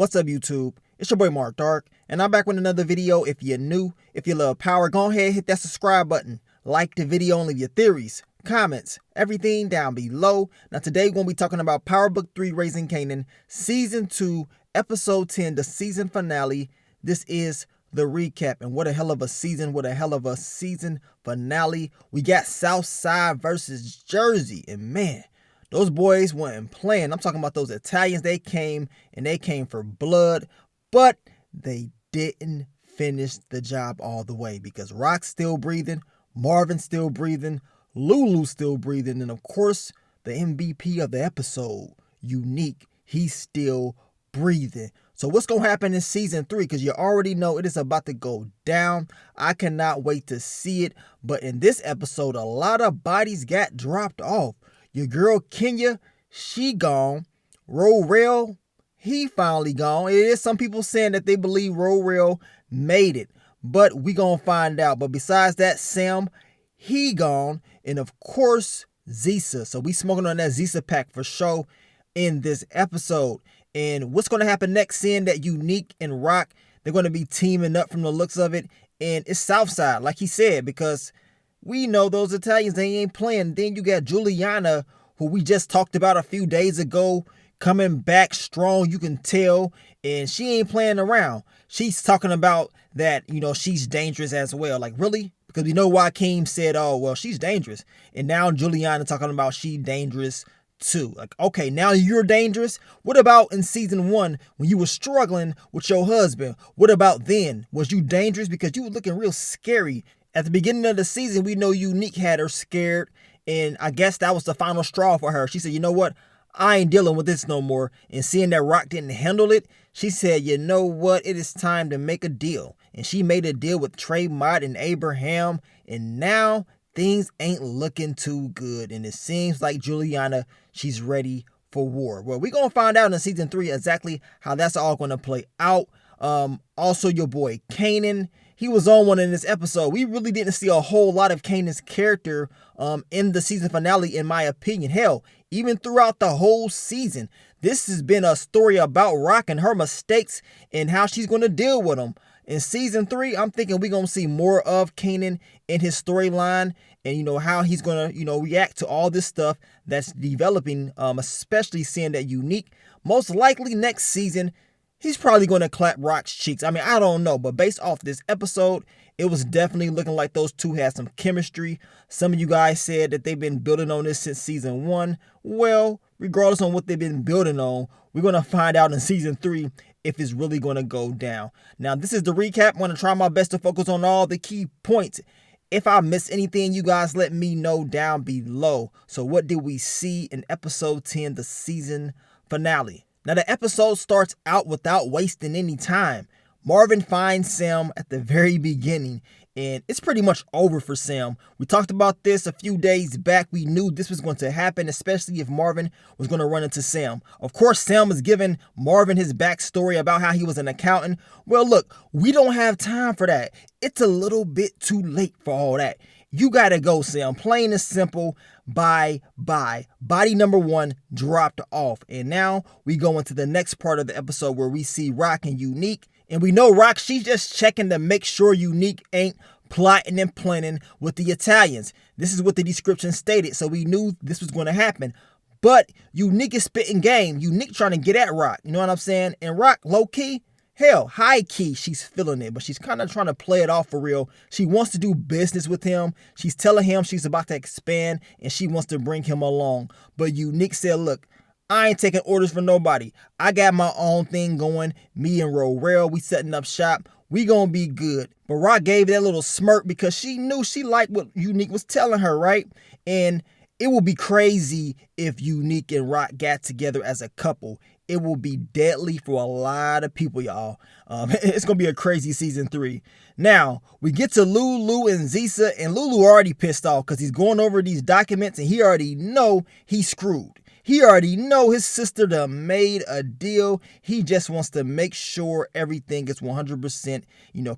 What's up, YouTube? It's your boy Mark Dark, and I'm back with another video. If you're new, if you love power, go ahead, hit that subscribe button. Like the video and leave your theories, comments, everything down below. Now today we're going to be talking about Power Book 3 Raising Kanan, Season 2, Episode 10, the season finale. This is the recap, and what a hell of a season, what a hell of a season finale. We got Southside versus Jersey, and man, those boys weren't playing. I'm talking about those Italians. They came for blood, but they didn't finish the job all the way because Rock's still breathing, Marvin's still breathing, Lulu's still breathing, and of course, the MVP of the episode, Unique, he's still breathing. So what's going to happen in Season 3? Because you already know it is about to go down. I cannot wait to see it. But in this episode, a lot of bodies got dropped off. Your girl Kenya, she gone. Rail, he finally gone. It is some people saying that they believe Rail made it, but we gonna find out. But besides that, Sam, he gone. And of course, Zisa. So we smoking on that Zisa pack for sure in this episode. And what's gonna happen next, seeing that Unique and Rock, they're gonna be teaming up from the looks of it. And it's Southside, like he said, because we know those Italians, they ain't playing. Then you got Juliana, who we just talked about a few days ago, coming back strong, you can tell. And she ain't playing around. She's talking about that, she's dangerous as well. Like, really? Because we know Joaquin said, oh, well, she's dangerous. And now Juliana talking about she dangerous too. Like, okay, now you're dangerous. What about in Season 1 when you were struggling with your husband? What about then? Was you dangerous? Because you were looking real scary. At the beginning of the season, we know Unique had her scared, and I guess that was the final straw for her. She said, you know what? I ain't dealing with this no more. And seeing that Rock didn't handle it, she said, you know what? It is time to make a deal. And she made a deal with Trey Mott and Abraham, and now things ain't looking too good. And it seems like Juliana, she's ready for war. Well, we're going to find out in Season 3 exactly how that's all going to play out. Also, your boy Kanan, he was on one in this episode. We really didn't see a whole lot of Kanan's character in the season finale, in my opinion. Hell, even throughout the whole season, this has been a story about Rock and her mistakes and how she's going to deal with them. In Season 3, I'm thinking we're going to see more of Kanan in his storyline and, how he's going to, react to all this stuff that's developing, especially seeing that Unique, most likely next season, he's probably going to clap Rock's cheeks. I mean, I don't know, but based off this episode, it was definitely looking like those two had some chemistry. Some of you guys said that they've been building on this since Season 1. Well, regardless on what they've been building on, we're going to find out in Season 3 if it's really going to go down. Now, this is the recap. I'm going to try my best to focus on all the key points. If I miss anything, you guys let me know down below. So what did we see in Episode 10, the season finale? Now, the episode starts out without wasting any time. Marvin finds Sam at the very beginning, and it's pretty much over for Sam. We talked about this a few days back. We knew this was going to happen, especially if Marvin was going to run into Sam. Of course, Sam was giving Marvin his backstory about how he was an accountant. Well, look, we don't have time for that. It's a little bit too late for all that. You gotta go, Sam. Plain and simple. Bye. Body number 1 dropped off. And now we go into the next part of the episode where we see Rock and Unique. And we know Rock, she's just checking to make sure Unique ain't plotting and planning with the Italians. This is what the description stated, so we knew this was going to happen. But Unique is spitting game. Unique trying to get at Rock. You know what I'm saying? And Rock, low-key, hell, high-key, she's feeling it, but she's kind of trying to play it off for real. She wants to do business with him. She's telling him she's about to expand, and she wants to bring him along. But Unique said, look, I ain't taking orders from nobody. I got my own thing going. Me and Rail, we setting up shop. We gonna be good. But Rock gave that little smirk because she knew she liked what Unique was telling her, right? And it would be crazy if Unique and Rock got together as a couple. It will be deadly for a lot of people, y'all. It's going to be a crazy Season 3. Now, we get to Lulu and Zisa, and Lulu already pissed off because he's going over these documents, and he already know he's screwed. He already know his sister done made a deal. He just wants to make sure everything is 100%,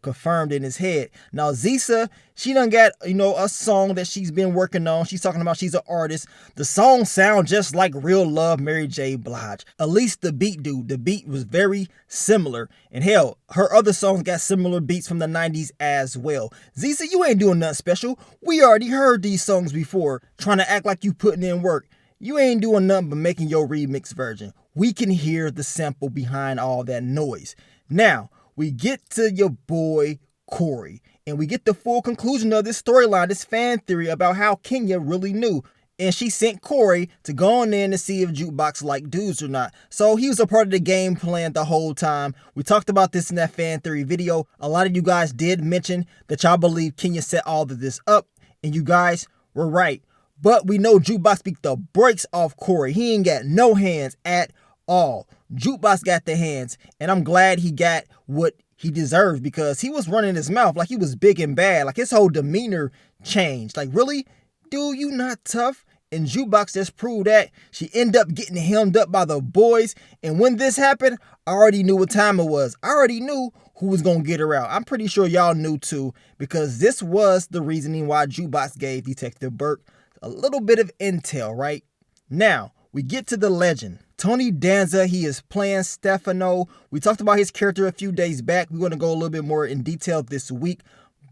confirmed in his head. Now, Zisa, she done got, a song that she's been working on. She's talking about she's an artist. The song sound just like Real Love Mary J. Blige. At least the beat do. The beat was very similar. And hell, her other songs got similar beats from the 90s as well. Zisa, you ain't doing nothing special. We already heard these songs before. Trying to act like you putting in work. You ain't doing nothing but making your remix version. We can hear the sample behind all that noise. Now, we get to your boy Corey, and we get the full conclusion of this storyline, this fan theory about how Kenya really knew. And she sent Corey to go on in to see if Jukebox liked dudes or not. So he was a part of the game plan the whole time. We talked about this in that fan theory video. A lot of you guys did mention that y'all believe Kenya set all of this up, and you guys were right. But we know Jukebox beat the brakes off Corey. He ain't got no hands at all. Jukebox got the hands, and I'm glad he got what he deserved, because he was running his mouth like he was big and bad. Like his whole demeanor changed. Like, really? Dude, you not tough? And Jukebox just proved that. She ended up getting hemmed up by the boys. And when this happened, I already knew what time it was. I already knew who was going to get her out. I'm pretty sure y'all knew too, because this was the reasoning why Jukebox gave Detective Burke a little bit of intel, right? Now, we get to the legend. Tony Danza, he is playing Stefano. We talked about his character a few days back. We're going to go a little bit more in detail this week.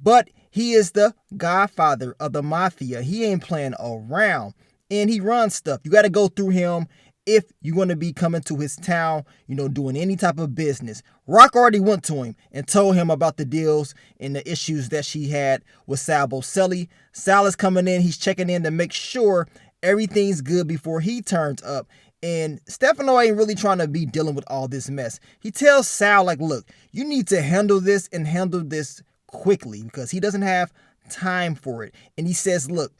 But he is the godfather of the Mafia. He ain't playing around. And he runs stuff. You got to go through him if you're going to be coming to his town, doing any type of business. Rock already went to him and told him about the deals and the issues that she had with Sal Boselli. Sal is coming in. He's checking in to make sure everything's good before he turns up. And Stefano ain't really trying to be dealing with all this mess. He tells Sal, like, look, you need to handle this and handle this quickly, because he doesn't have time for it. And he says, look,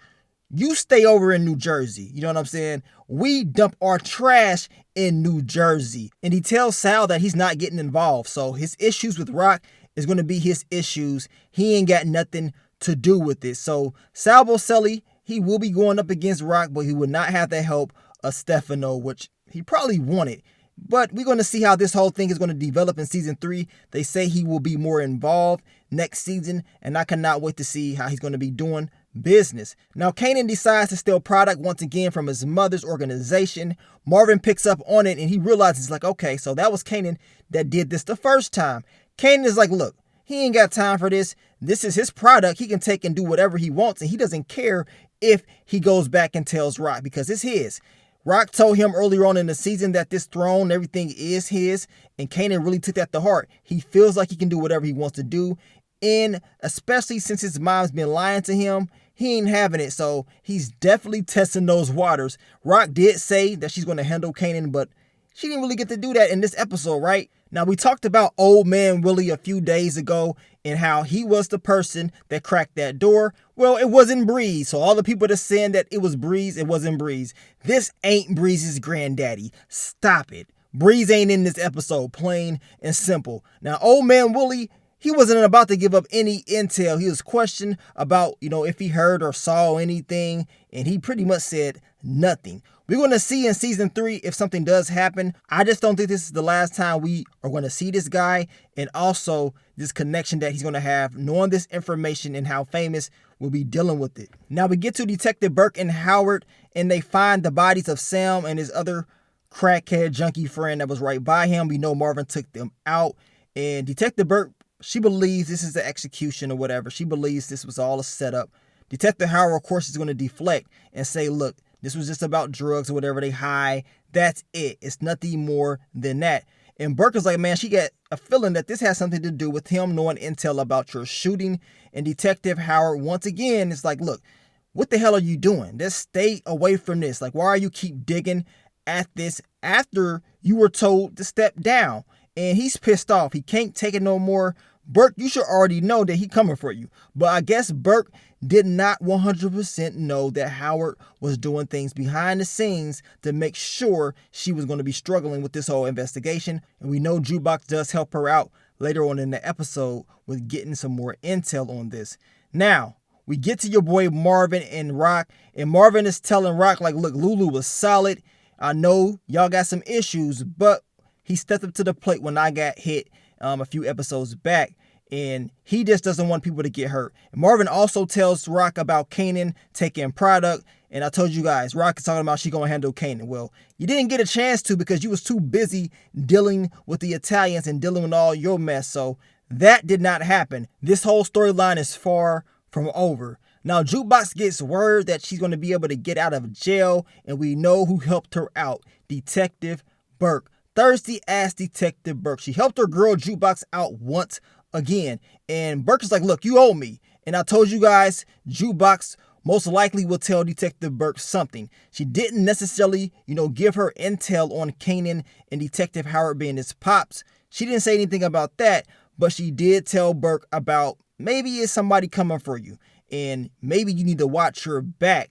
you stay over in New Jersey. You know what I'm saying? We dump our trash in New Jersey. And he tells Sal that he's not getting involved. So his issues with Rock is going to be his issues. He ain't got nothing to do with it. So Sal Boselli, he will be going up against Rock, but he would not have the help of Stefano, which he probably wanted. But we're going to see how this whole thing is going to develop in season 3. They say he will be more involved next season, and I cannot wait to see how he's going to be doing business. Now, Kanan decides to steal product once again from his mother's organization. Marvin picks up on it, and he realizes, like, okay, so that was Kanan that did this the first time. Kanan is like, look, he ain't got time for this. This is his product. He can take and do whatever he wants, and he doesn't care if he goes back and tells Rock, because it's his. Rock told him earlier on in the season that this throne, everything is his, and Kanan really took that to heart. He feels like he can do whatever he wants to do, and especially since his mom's been lying to him, he ain't having it, so he's definitely testing those waters. Rock did say that she's going to handle Kanan, but she didn't really get to do that in this episode, right? Now, we talked about Old Man Willie a few days ago and how he was the person that cracked that door. Well, it wasn't Breeze. So all the people that saying that it was Breeze, it wasn't Breeze. This ain't Breeze's granddaddy. Stop it. Breeze ain't in this episode, plain and simple. Now, Old Man Willie, he wasn't about to give up any intel. He was questioned about, if he heard or saw anything, and he pretty much said nothing. We're going to see in season 3 if something does happen. I just don't think this is the last time we are going to see this guy, and also this connection that he's going to have, knowing this information and how famous will be dealing with it. Now we get to Detective Burke and Howard, and they find the bodies of Sam and his other crackhead junkie friend that was right by him. We know Marvin took them out, and Detective Burke, she believes this is the execution or whatever. She believes this was all a setup. Detective Howard, of course, is going to deflect and say, look, this was just about drugs or whatever they hide. That's it. It's nothing more than that. And Burke is like, man, she got a feeling that this has something to do with him knowing intel about your shooting. And Detective Howard, once again, is like, look, what the hell are you doing? Just stay away from this. Like, why are you keep digging at this after you were told to step down? And he's pissed off. He can't take it no more. Burke, you should already know that he coming for you. But I guess Burke did not 100% know that Howard was doing things behind the scenes to make sure she was going to be struggling with this whole investigation. And we know Jukebox does help her out later on in the episode with getting some more intel on this. Now, we get to your boy Marvin and Rock. And Marvin is telling Rock, like, look, Lulu was solid. I know y'all got some issues, but he stepped up to the plate when I got hit a few episodes back. And he just doesn't want people to get hurt. And Marvin also tells Rock about Kanan taking product. And I told you guys, Rock is talking about she going to handle Kanan. Well, you didn't get a chance to because you was too busy dealing with the Italians and dealing with all your mess. So that did not happen. This whole storyline is far from over. Now, Jukebox gets word that she's going to be able to get out of jail. And we know who helped her out. Detective Burke. Thirsty ass Detective Burke. She helped her girl Jukebox out once again. And Burke is like, look, you owe me. And I told you guys, Jukebox most likely will tell Detective Burke something. She didn't necessarily, give her intel on Kanan and Detective Howard being his pops. She didn't say anything about that, but she did tell Burke about maybe it's somebody coming for you and maybe you need to watch your back.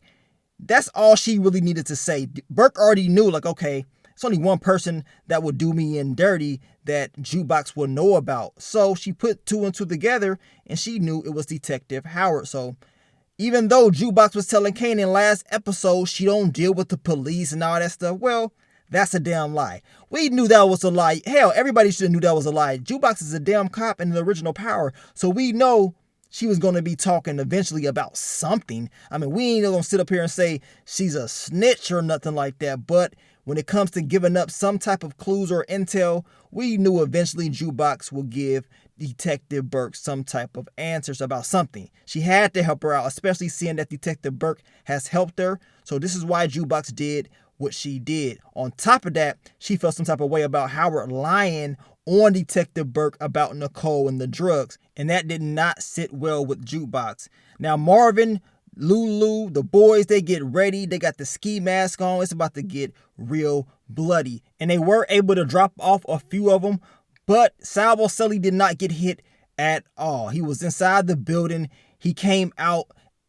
That's all she really needed to say. Burke already knew, like, okay, it's only one person that would do me in dirty that Jukebox will know about. So she put two and two together and she knew it was Detective Howard. So even though Jukebox was telling Kanan last episode she don't deal with the police and all that stuff, well, that's a damn lie. We knew that was a lie. Hell, everybody should have knew that was a lie. Jukebox is a damn cop in the original Power. So we know she was going to be talking eventually about something. I mean, we ain't going to sit up here and say she's a snitch or nothing like that. But when it comes to giving up some type of clues or intel, we knew eventually Jukebox will give Detective Burke some type of answers about something. She had to help her out, especially seeing that Detective Burke has helped her. So this is why Jukebox did what she did. On top of that, she felt some type of way about Howard lying on Detective Burke about Nicole and the drugs. And that did not sit well with Jukebox. Now Marvin, Lulu, the boys, they get ready. They got the ski mask on. It's about to get real bloody. And they were able to drop off a few of them. But Salvo Sully did not get hit at all. He was inside the building. He came out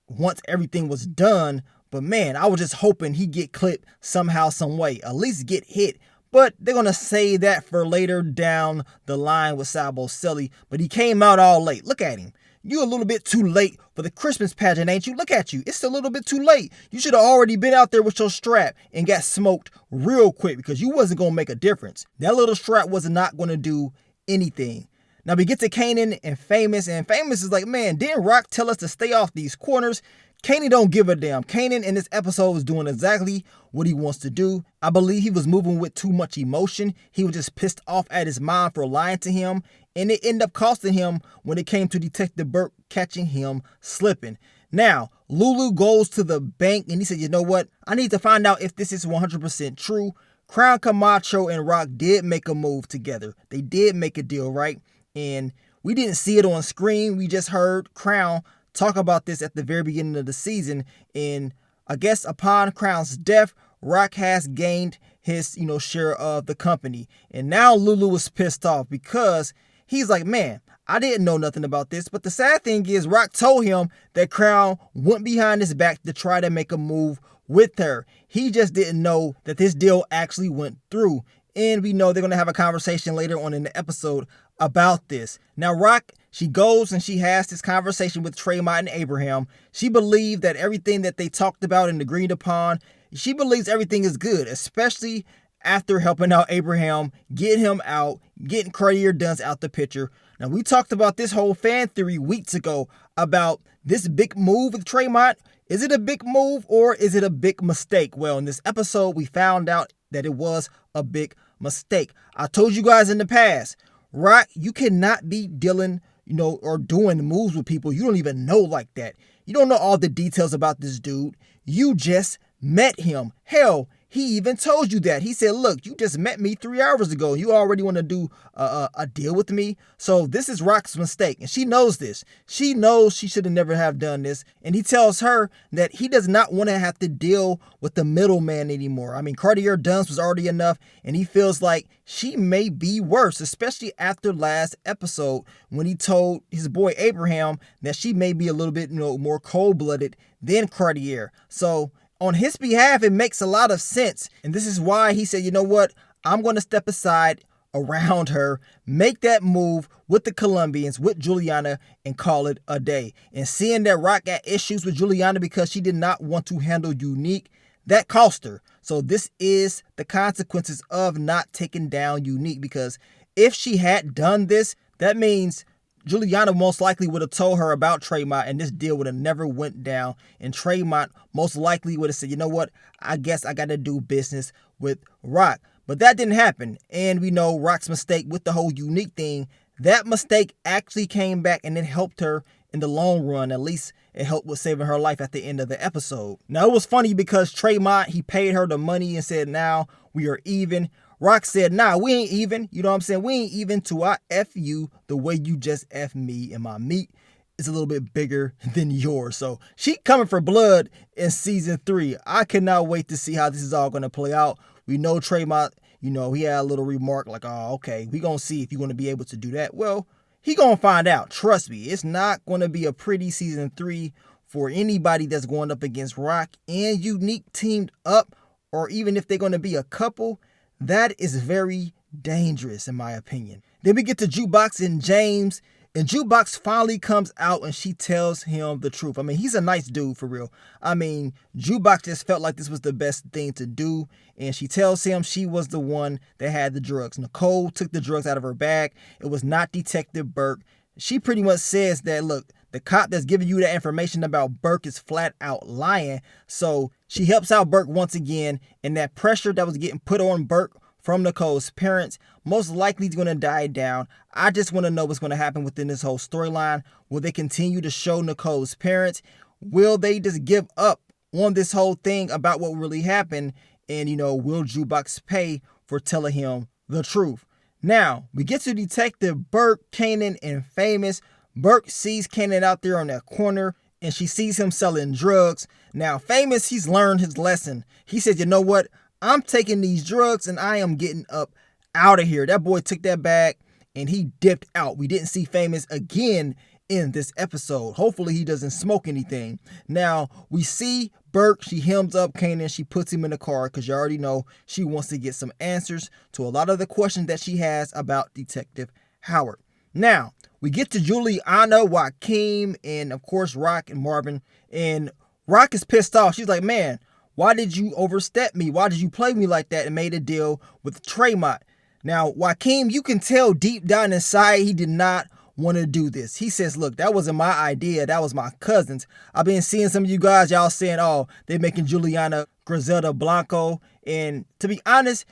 once everything was done. But man, I was just hoping he'd get clipped somehow, some way. At least get hit. But they're going to save that for later down the line with Salvo Sully. But he came out all late. Look at him. You a little bit too late for the Christmas pageant, ain't you? Look at you. It's a little bit too late. You should have already been out there with your strap and got smoked real quick because you wasn't going to make a difference. That little strap was not going to do anything. Now we get to Kanan and Famous is like, man, didn't Rock tell us to stay off these corners? Kanan don't give a damn. Kanan in this episode is doing exactly what he wants to do. I believe he was moving with too much emotion. He was just pissed off at his mom for lying to him. And it ended up costing him when it came to Detective Burke catching him slipping. Now, Lulu goes to the bank and he said, you know what? I need to find out if this is 100% true. Crown Camacho and Rock did make a move together. They did make a deal, right? And we didn't see it on screen. We just heard Crown talk about this at the very beginning of the season. And I guess upon Crown's death, Rock has gained his, share of the company. And now Lulu was pissed off because he's like, man, I didn't know nothing about this. But the sad thing is Rock told him that Crown went behind his back to try to make a move with her. He just didn't know that this deal actually went through. And we know they're going to have a conversation later on in the episode about this. Now, Rock, she goes and she has this conversation with Tremont and Abraham. She believed that everything that they talked about and agreed upon, she believes everything is good, especially after helping out Abraham, getting him out, getting Cartier Dunce out the picture. Now, we talked about this whole fan theory weeks ago about this big move with Tremont. Is it a big move or is it a big mistake? Well, in this episode, we found out that it was a big mistake. I told you guys in the past, Rock, you cannot be dealing, or doing moves with people you don't even know like that. You don't know all the details about this dude. You just met him. Hell, he even told you that. He said, look, you just met me 3 hours ago. You already want to do a deal with me. So this is Rock's mistake. And she knows this. She knows she should have never have done this. And he tells her that he does not want to have to deal with the middleman anymore. I mean, Cartier Dunce was already enough. And he feels like she may be worse, especially after last episode when he told his boy Abraham that she may be a little bit more cold-blooded than Cartier. So on his behalf, it makes a lot of sense. And this is why he said, you know what? I'm going to step aside around her, make that move with the Colombians, with Juliana, and call it a day. And seeing that Rock got issues with Juliana because she did not want to handle Unique, that cost her. So this is the consequences of not taking down Unique, because if she had done this, that means Juliana most likely would have told her about Tremont, and this deal would have never went down. And Tremont most likely would have said, you know what, I guess I got to do business with Rock. But that didn't happen. And we know Rock's mistake with the whole Unique thing, that mistake actually came back and it helped her in the long run. At least it helped with saving her life at the end of the episode. Now, it was funny because Tremont, he paid her the money and said, now we are even. Rock said, nah, we ain't even. You know what I'm saying? We ain't even till I F you the way you just F me, and my meat is a little bit bigger than yours. So she coming for blood in season 3. I cannot wait to see how this is all going to play out. We know Tremont, he had a little remark like, oh, okay, we going to see if you're going to be able to do that. Well, he going to find out. Trust me, it's not going to be a pretty season 3 for anybody that's going up against Rock and Unique teamed up, or even if they're going to be a couple. That is very dangerous, in my opinion. Then we get to Jukebox and James, and Jukebox finally comes out and she tells him the truth. I mean, he's a nice dude for real. I mean, Jukebox just felt like this was the best thing to do, and she tells him she was the one that had the drugs. Nicole took the drugs out of her bag. It was not Detective Burke. She pretty much says that, look, the cop that's giving you that information about Burke is flat out lying. So she helps out Burke once again, and that pressure that was getting put on Burke from Nicole's parents most likely is going to die down. I just want to know what's going to happen within this whole storyline. Will they continue to show Nicole's parents? Will they just give up on this whole thing about what really happened? And, will Jukebox pay for telling him the truth? Now, we get to Detective Burke, Kanan, and Famous. Burke sees Kanan out there on that corner, and she sees him selling drugs. Now, Famous, he's learned his lesson. He said, you know what? I'm taking these drugs, and I am getting up out of here. That boy took that bag, and he dipped out. We didn't see Famous again in this episode. Hopefully, he doesn't smoke anything. Now, we see Burke. She hems up Kanan. She puts him in the car because you already know she wants to get some answers to a lot of the questions that she has about Detective Howard. Now, we get to Juliana, Joaquin, and of course, Rock and Marvin. And Rock is pissed off. She's like, man, why did you overstep me? Why did you play me like that and made a deal with Tremont? Now, Joaquin, you can tell deep down inside he did not want to do this. He says, look, that wasn't my idea. That was my cousin's. I've been seeing some of you guys, y'all saying, oh, they're making Juliana Griselda Blanco. And to be honest,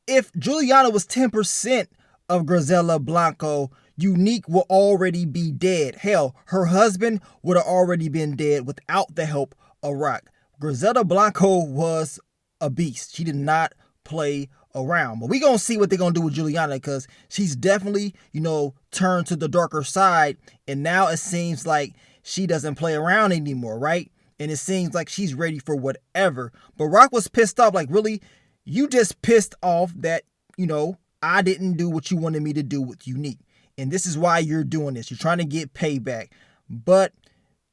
if Juliana was 10% of Griselda Blanco, Unique will already be dead. Hell, her husband would have already been dead without the help of Rock. Griselda Blanco was a beast. She did not play around. But we're going to see what they're going to do with Juliana, because she's definitely, turned to the darker side. And now it seems like she doesn't play around anymore, right? And it seems like she's ready for whatever. But Rock was pissed off. Like, really? You just pissed off that, I didn't do what you wanted me to do with Unique. And this is why you're doing this. You're trying to get payback. But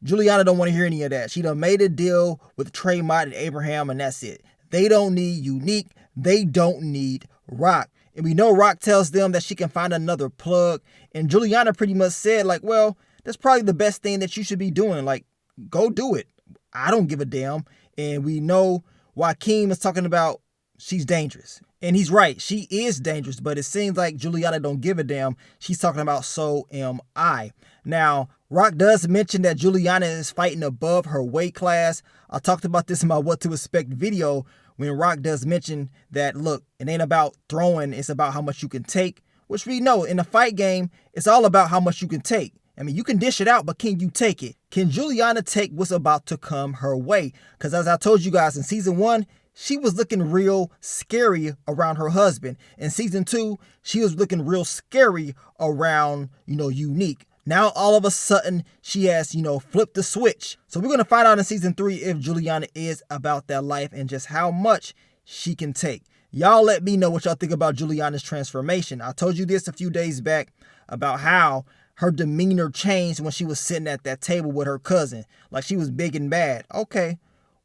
Juliana don't want to hear any of that. She done made a deal with Tremont and Abraham, and that's it. They don't need Unique. They don't need Rock. And we know Rock tells them that she can find another plug. And Juliana pretty much said, like, well, that's probably the best thing that you should be doing. Like, go do it. I don't give a damn. And we know Joaquin is talking about she's dangerous. And he's right. She is dangerous, but it seems like Juliana don't give a damn. She's talking about so am I. Now, Rock does mention that Juliana is fighting above her weight class. I talked about this in my What to Expect video when Rock does mention that, look, it ain't about throwing. It's about how much you can take, which we know in a fight game, it's all about how much you can take. I mean, you can dish it out, but can you take it? Can Juliana take what's about to come her way? Because as I told you guys in season 1, she was looking real scary around her husband. In season 2, she was looking real scary around, Unique. Now, all of a sudden, she has, flipped the switch. So we're going to find out in season 3 if Juliana is about that life and just how much she can take. Y'all let me know what y'all think about Juliana's transformation. I told you this a few days back about how her demeanor changed when she was sitting at that table with her cousin. Like she was big and bad. Okay.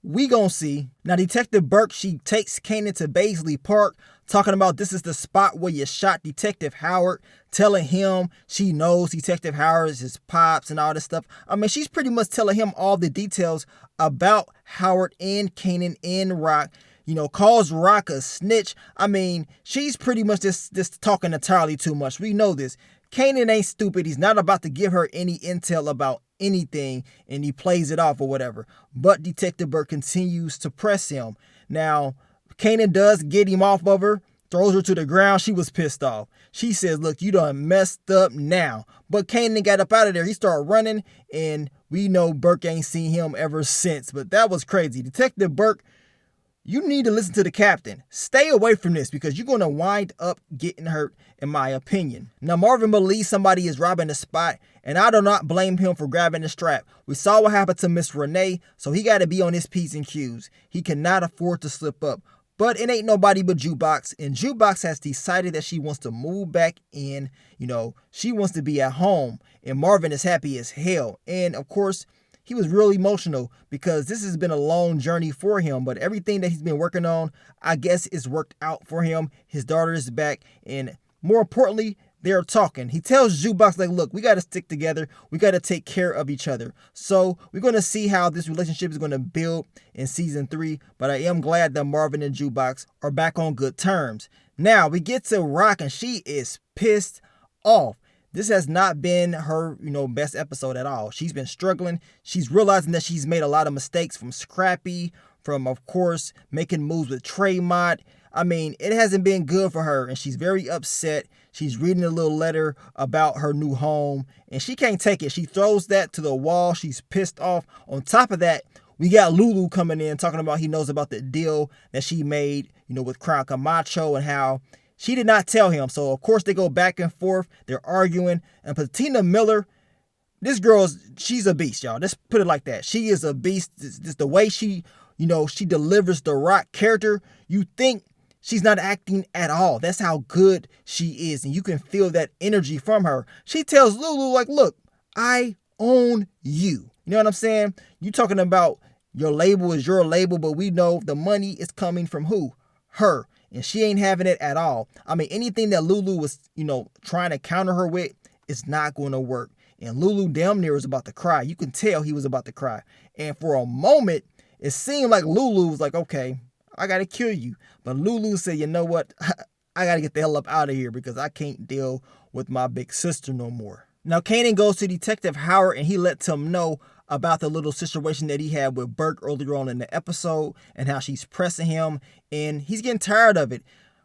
We gonna see. Now, Detective Burke, she takes Kanan to Baisley Park, talking about this is the spot where you shot Detective Howard, telling him she knows Detective Howard is his pops and all this stuff. I mean, she's pretty much telling him all the details about Howard and Kanan and Rock. Calls Rock a snitch. I mean, she's pretty much just talking entirely too much. We know this. Kanan ain't stupid. He's not about to give her any intel about anything, and he plays it off or whatever. But Detective Burke continues to press him. Now, Kanan does get him off of her, throws her to the ground. She was pissed off. She says, look, you done messed up now. But Kanan got up out of there. He started running, and we know Burke ain't seen him ever since. But that was crazy. Detective Burke, you need to listen to the captain. Stay away from this because you're going to wind up getting hurt, in my opinion. Now, Marvin believes somebody is robbing the spot, and I do not blame him for grabbing the strap. We saw what happened to Miss Renee, so he got to be on his P's and Q's. He cannot afford to slip up. But it ain't nobody but Jukebox, and Jukebox has decided that she wants to move back in. She wants to be at home, and Marvin is happy as hell. And, of course, he was real emotional because this has been a long journey for him, but everything that he's been working on, I guess, is worked out for him. His daughter is back, and more importantly, they're talking. He tells Jukebox, like, look, we got to stick together. We got to take care of each other. So we're going to see how this relationship is going to build in season 3, but I am glad that Marvin and Jukebox are back on good terms. Now, we get to Rock, and she is pissed off. This has not been her, best episode at all. She's been struggling. She's realizing that she's made a lot of mistakes from Scrappy, from, of course, making moves with Tremont. I mean, it hasn't been good for her, and she's very upset. She's reading a little letter about her new home, and she can't take it. She throws that to the wall. She's pissed off. On top of that, we got Lulu coming in, talking about he knows about the deal that she made, with Crown Camacho and how she did not tell him. So, of course, they go back and forth. They're arguing. And Patina Miller, this girl, she's a beast, y'all. Let's put it like that. She is a beast. Just the way she, she delivers the Rock character. You think she's not acting at all. That's how good she is. And you can feel that energy from her. She tells Lulu, like, look, I own you. You know what I'm saying? You talking about your label is your label, but we know the money is coming from who? Her. And she ain't having it at all. I mean, anything that Lulu was, trying to counter her with is not going to work. And Lulu damn near was about to cry. You can tell he was about to cry. And for a moment, it seemed like Lulu was like, okay, I got to kill you. But Lulu said, you know what? I got to get the hell up out of here because I can't deal with my big sister no more. Now, Kanan goes to Detective Howard and he lets him know about the little situation that he had with Burke earlier on in the episode and how she's pressing him and he's getting tired of it.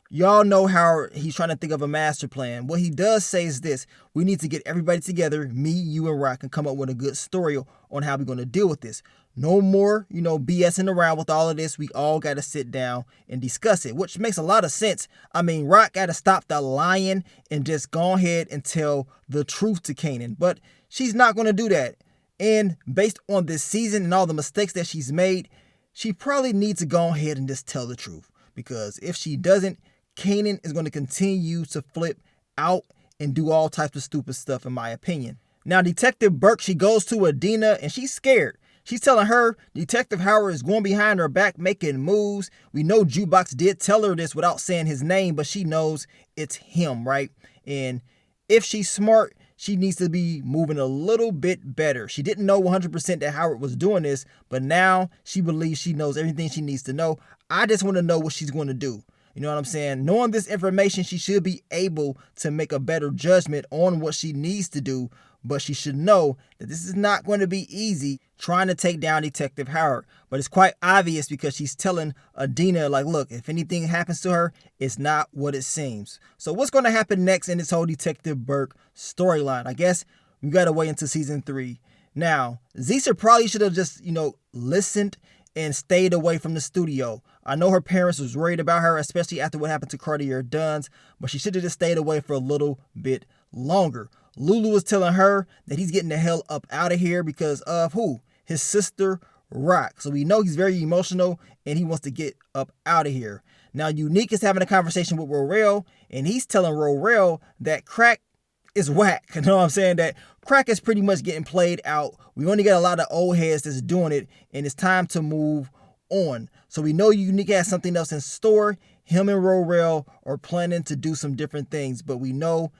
Y'all know how he's trying to think of a master plan. What he does say is this: we need to get everybody together, me, you, and Rock, and come up with a good story on how we're going to deal with this. No more, BSing around with all of this. We all got to sit down and discuss it, which makes a lot of sense. I mean, Rock got to stop the lying and just go ahead and tell the truth to Kanan. But she's not going to do that. And based on this season and all the mistakes that she's made, she probably needs to go ahead and just tell the truth. Because if she doesn't, Kanan is going to continue to flip out and do all types of stupid stuff, in my opinion. Now, Detective Burke, she goes to Adina and she's scared. She's telling her Detective Howard is going behind her back making moves. We know Jukebox did tell her this without saying his name, but she knows it's him, right? And if she's smart, she needs to be moving a little bit better. She didn't know 100% that Howard was doing this, but now she believes she knows everything she needs to know. I just want to know what she's going to do. You know what I'm saying? Knowing this information, she should be able to make a better judgment on what she needs to do, but she should know that this is not going to be easy trying to take down Detective Howard. But it's quite obvious because she's telling Adina, like, look, if anything happens to her, it's not what it seems. So what's going to happen next in this whole Detective Burke storyline? I guess we got to wait until season 3. Now, Zisa probably should have just, listened and stayed away from the studio. I know her parents was worried about her, especially after what happened to Cartier Duns, but she should have just stayed away for a little bit longer. Lulu was telling her that he's getting the hell up out of here because of who? His sister, Rock. So we know he's very emotional and he wants to get up out of here. Now, Unique is having a conversation with Rorel and he's telling Rorel that crack is whack. You know what I'm saying? That crack is pretty much getting played out. We only got a lot of old heads that's doing it and it's time to move on. So we know Unique has something else in store. him and Rorel are planning to do some different things, but we know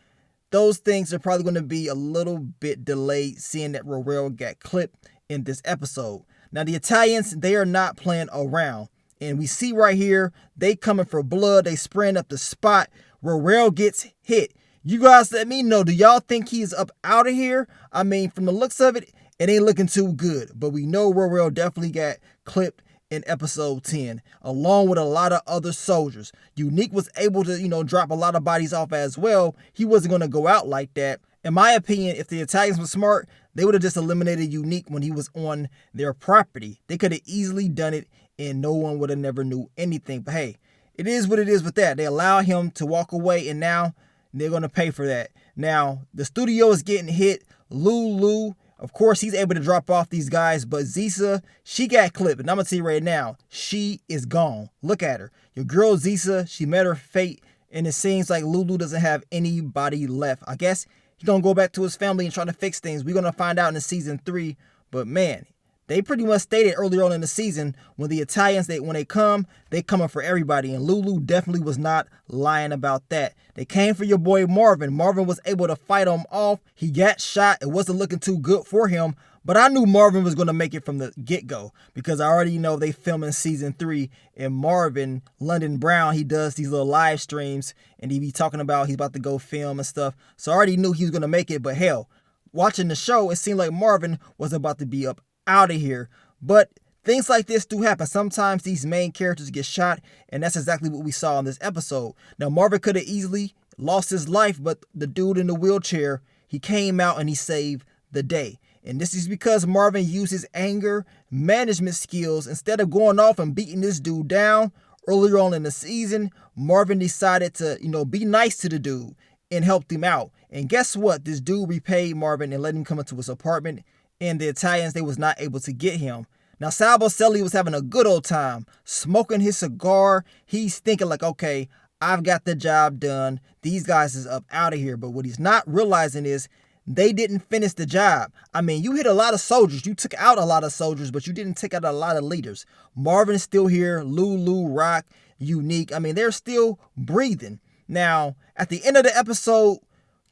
those things are probably going to be a little bit delayed, seeing that Rorel got clipped in this episode. Now, the Italians, they are not playing around. And we see right here, they coming for blood. They spraying up the spot. Rorel gets hit. You guys let me know, do y'all think he's up out of here? I mean, from the looks of it, it ain't looking too good. But we know Rorel definitely got clipped in episode 10, along with a lot of other soldiers. Unique was able to, drop a lot of bodies off as well. He wasn't going to go out like that. In my opinion, if the Italians were smart, they would have just eliminated Unique when he was on their property. They could have easily done it and no one would have never knew anything. But hey, it is what it is with that. They allow him to walk away and now they're going to pay for that. Now, the studio is getting hit. Lulu, of course, he's able to drop off these guys, but Zisa, she got clipped. And I'm going to tell you right now, she is gone. Look at her. Your girl Zisa, she met her fate, and it seems like Lulu doesn't have anybody left. I guess he's going to go back to his family and try to fix things. We're going to find out in the season 3, but man, they pretty much stated earlier on in the season when the Italians, when they come, they coming for everybody. And Lulu definitely was not lying about that. They came for your boy Marvin. Marvin was able to fight him off. He got shot. It wasn't looking too good for him. But I knew Marvin was going to make it from the get-go because I already know they filming season 3. And Marvin, London Brown, he does these little live streams. And he be talking about he's about to go film and stuff. So I already knew he was going to make it. But hell, watching the show, it seemed like Marvin was about to be up out of here. But things like this do happen. Sometimes these main characters get shot, and that's exactly what we saw in this episode. Now, Marvin could have easily lost his life, but the dude in the wheelchair, he came out and he saved the day. And this is because Marvin used his anger management skills. Instead of going off and beating this dude down earlier on in the season, Marvin decided to, be nice to the dude and helped him out. And guess what? This dude repaid Marvin and let him come into his apartment. And the Italians, they was not able to get him. Now, Sal Bocelli was having a good old time, smoking his cigar. He's thinking like, okay, I've got the job done. These guys is up out of here. But what he's not realizing is they didn't finish the job. I mean, you hit a lot of soldiers. You took out a lot of soldiers, but you didn't take out a lot of leaders. Marvin's still here. Lulu, Rock, Unique. I mean, they're still breathing. Now, at the end of the episode,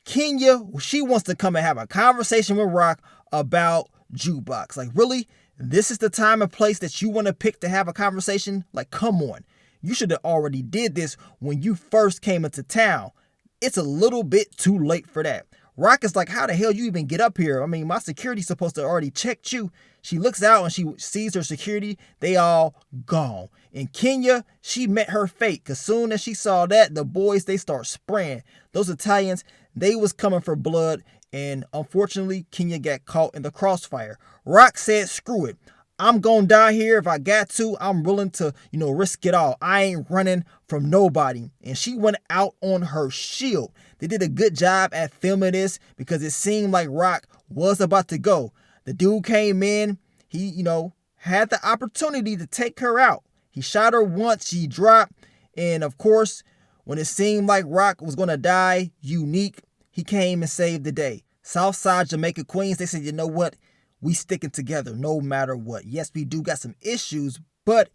Kenya, she wants to come and have a conversation with Rock about Jukebox. Like, really? This is the time and place that you want to pick to have a conversation? Like, come on. You should have already did this when you first came into town. It's a little bit too late for that. Rock is like, how the hell you even get up here? I mean, my security's supposed to already checked you. She looks out and she sees her security. They all gone. And Kenya, she met her fate. Because soon as she saw that, the boys, they start spraying. Those Italians, they was coming for blood. And unfortunately, Kenya got caught in the crossfire. Rock said, screw it. I'm going to die here. If I got to, I'm willing to, risk it all. I ain't running from nobody. And she went out on her shield. They did a good job at filming this because it seemed like Rock was about to go. The dude came in. He, had the opportunity to take her out. He shot her once. She dropped. And of course, when it seemed like Rock was going to die, Unique, he came and saved the day. Southside Jamaica Queens, they said, you know what? We sticking together no matter what. Yes, we do got some issues, but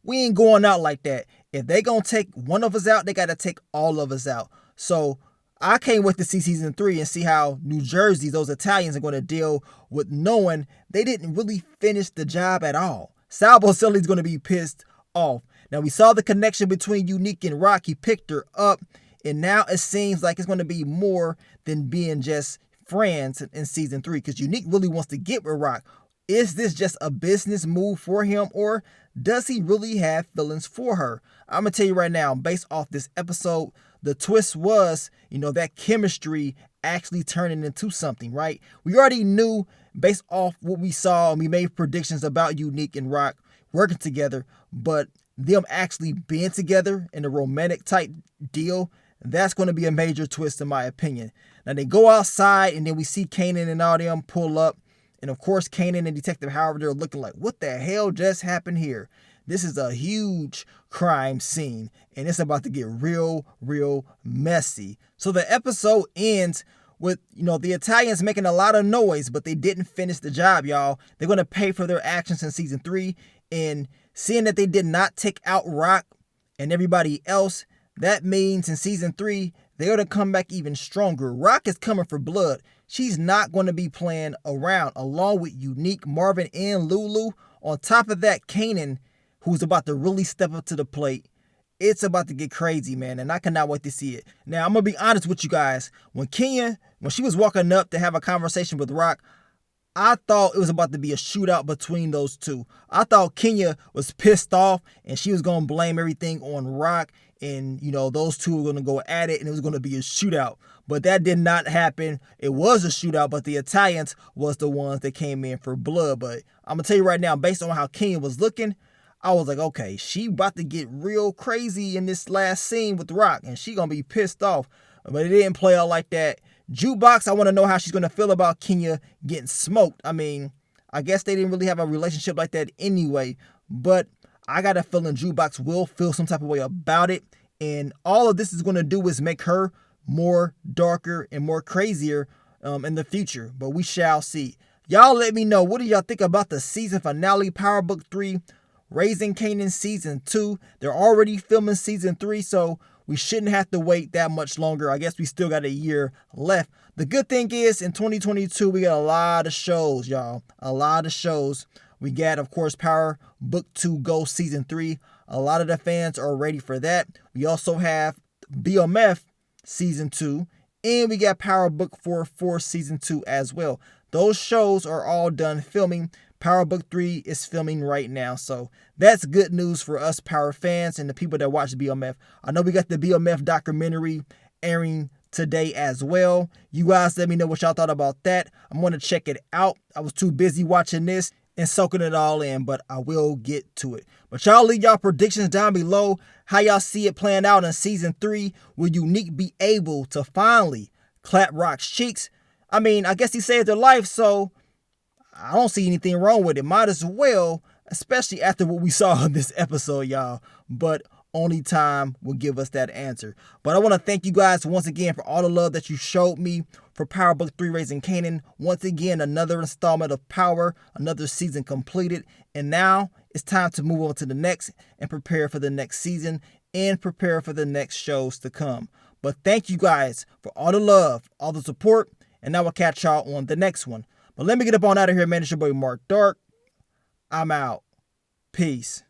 we ain't going out like that. If they gonna take one of us out, they got to take all of us out. So I can't wait to see season 3 and see how New Jersey, those Italians, are going to deal with knowing they didn't really finish the job at all. Sal Bocelli's going to be pissed off. Now, we saw the connection between Unique and Rock. He picked her up. And now it seems like it's going to be more than being just friends in season 3 because Unique really wants to get with Rock. Is this just a business move for him or does he really have feelings for her? I'm going to tell you right now, based off this episode, the twist was, that chemistry actually turning into something, right? We already knew based off what we saw and we made predictions about Unique and Rock working together, but them actually being together in a romantic type deal, that's going to be a major twist in my opinion. Now they go outside and then we see Kanan and all them pull up. And of course, Kanan and Detective Howard, they're looking like, what the hell just happened here? This is a huge crime scene and it's about to get real, real messy. So the episode ends with, the Italians making a lot of noise, but they didn't finish the job, y'all. They're going to pay for their actions in season 3 and seeing that they did not take out Rock and everybody else, that means in season 3, they're going to come back even stronger. Rock is coming for blood. She's not going to be playing around, along with Unique, Marvin, and Lulu. On top of that, Kanan, who's about to really step up to the plate. It's about to get crazy, man, and I cannot wait to see it. Now, I'm going to be honest with you guys. When she was walking up to have a conversation with Rock, I thought it was about to be a shootout between those two. I thought Kenya was pissed off and she was going to blame everything on Rock, and, those two were going to go at it and it was going to be a shootout. But that did not happen. It was a shootout, but the Italians was the ones that came in for blood. But I'm going to tell you right now, based on how Kenya was looking, I was like, okay, she about to get real crazy in this last scene with Rock, and she going to be pissed off. But it didn't play out like that. Jukebox, I want to know how she's going to feel about Kenya getting smoked. I mean, I guess they didn't really have a relationship like that anyway, but I got a feeling Jukebox will feel some type of way about it, and all of this is going to do is make her more darker and more crazier in the future, but we shall see. Y'all let me know, what do y'all think about the season finale, Power Book 3, Raising Kanan Season 2? They're already filming Season 3, so we shouldn't have to wait that much longer. I guess we still got a year left. The good thing is, in 2022, we got a lot of shows, y'all. A lot of shows. We got, of course, Power Book 2 Go Season 3. A lot of the fans are ready for that. We also have BMF Season 2. And we got Power Book 4 for Season 2 as well. Those shows are all done filming. Power Book 3 is filming right now. So that's good news for us Power fans and the people that watch BMF. I know we got the BMF documentary airing today as well. You guys let me know what y'all thought about that. I'm going to check it out. I was too busy watching this and soaking it all in, but I will get to it. But y'all leave y'all predictions down below. How y'all see it playing out in Season 3. Will Unique be able to finally clap Rock's cheeks? I mean, I guess he saved her life, so I don't see anything wrong with it. Might as well, especially after what we saw in this episode, y'all. But only time will give us that answer. But I want to thank you guys once again for all the love that you showed me for Power Book 3 Raising Kanan. Once again, another installment of Power, another season completed. And now it's time to move on to the next and prepare for the next season and prepare for the next shows to come. But thank you guys for all the love, all the support, and now I'll catch y'all on the next one. But let me get up on out of here, man. It's your boy Mark Dark. I'm out. Peace.